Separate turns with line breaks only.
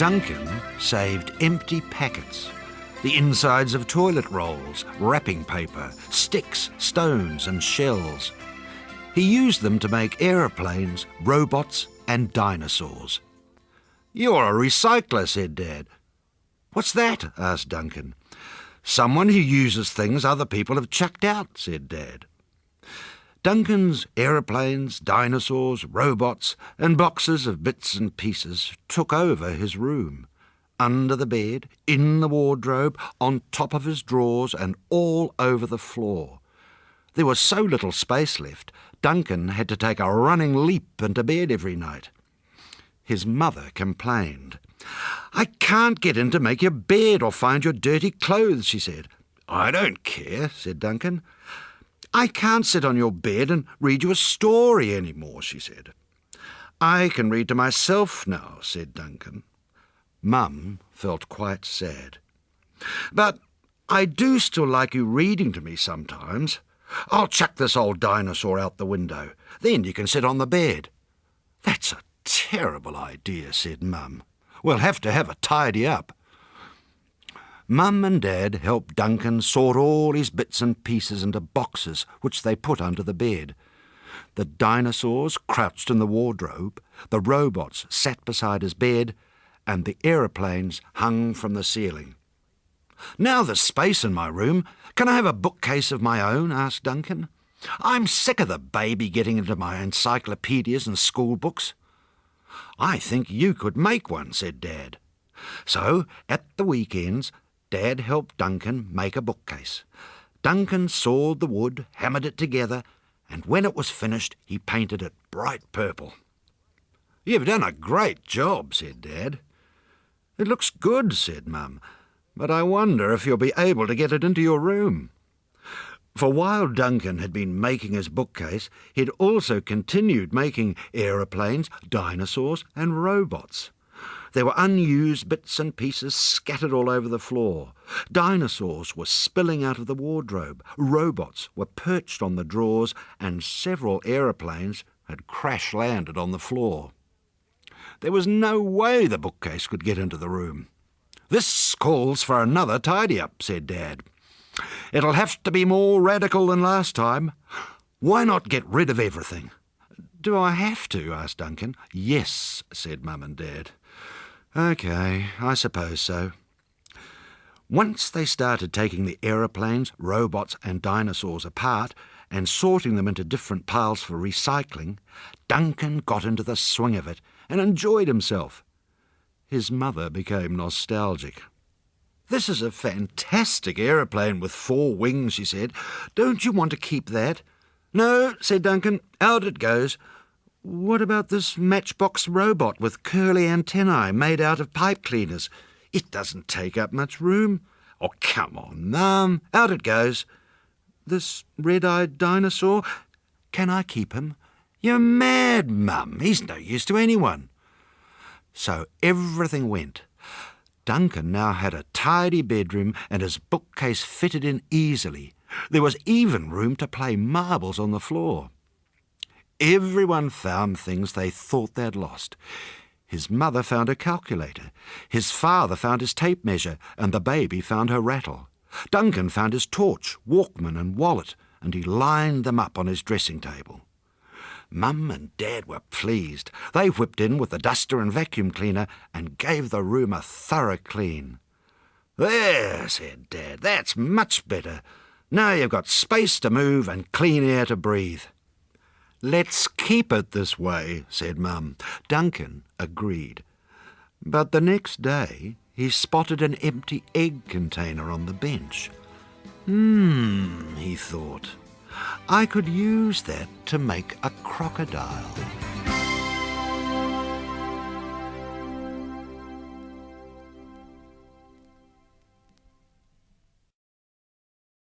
Duncan saved empty packets, the insides of toilet rolls, wrapping paper, sticks, stones and shells. He used them to make aeroplanes, robots and dinosaurs. "You're a recycler," said Dad. "What's that?" asked Duncan. "Someone who uses things other people have chucked out," said Dad. Duncan's aeroplanes, dinosaurs, robots and boxes of bits and pieces took over his room. Under the bed, in the wardrobe, on top of his drawers and all over the floor. There was so little space left, Duncan had to take a running leap into bed every night. His mother complained. "I can't get in to make your bed or find your dirty clothes," she said. "I don't care," said Duncan. "I can't sit on your bed and read you a story anymore," she said. "I can read to myself now," said Duncan. Mum felt quite sad. "But I do still like you reading to me sometimes. I'll chuck this old dinosaur out the window. Then you can sit on the bed." "That's a terrible idea," said Mum. "We'll have to have a tidy up." Mum and Dad helped Duncan sort all his bits and pieces into boxes which they put under the bed. The dinosaurs crouched in the wardrobe, the robots sat beside his bed, and the aeroplanes hung from the ceiling. "Now there's space in my room. Can I have a bookcase of my own?" asked Duncan. "I'm sick of the baby getting into my encyclopedias and school books." "I think you could make one," said Dad. So, at the weekends, Dad helped Duncan make a bookcase. Duncan sawed the wood, hammered it together, and when it was finished, he painted it bright purple. "You've done a great job," said Dad. "It looks good," said Mum, "but I wonder if you'll be able to get it into your room." For while Duncan had been making his bookcase, he'd also continued making aeroplanes, dinosaurs and robots. There were unused bits and pieces scattered all over the floor. Dinosaurs were spilling out of the wardrobe, robots were perched on the drawers, and several aeroplanes had crash-landed on the floor. There was no way the bookcase could get into the room. "This calls for another tidy-up," said Dad. "It'll have to be more radical than last time. Why not get rid of everything?" "Do I have to?" asked Duncan. "Yes," said Mum and Dad. "OK, I suppose so." Once they started taking the aeroplanes, robots and dinosaurs apart and sorting them into different piles for recycling, Duncan got into the swing of it and enjoyed himself. His mother became nostalgic. "This is a fantastic aeroplane with 4 wings," she said. "Don't you want to keep that?" "No," said Duncan. "Out it goes." "What about this matchbox robot with curly antennae made out of pipe cleaners? It doesn't take up much room." "Oh, come on, Mum. Out it goes." "This red-eyed dinosaur? Can I keep him?" "You're mad, Mum. He's no use to anyone." So everything went. Duncan now had a tidy bedroom and his bookcase fitted in easily. There was even room to play marbles on the floor. Everyone found things they thought they'd lost. His mother found a calculator. His father found his tape measure, and the baby found her rattle. Duncan found his torch, Walkman and wallet, and he lined them up on his dressing table. Mum and Dad were pleased. They whipped in with the duster and vacuum cleaner and gave the room a thorough clean. "There," said Dad, "that's much better. Now you've got space to move and clean air to breathe." "Let's keep it this way," said Mum. Duncan agreed. But the next day he spotted an empty egg container on the bench. He thought, "I could use that to make a crocodile."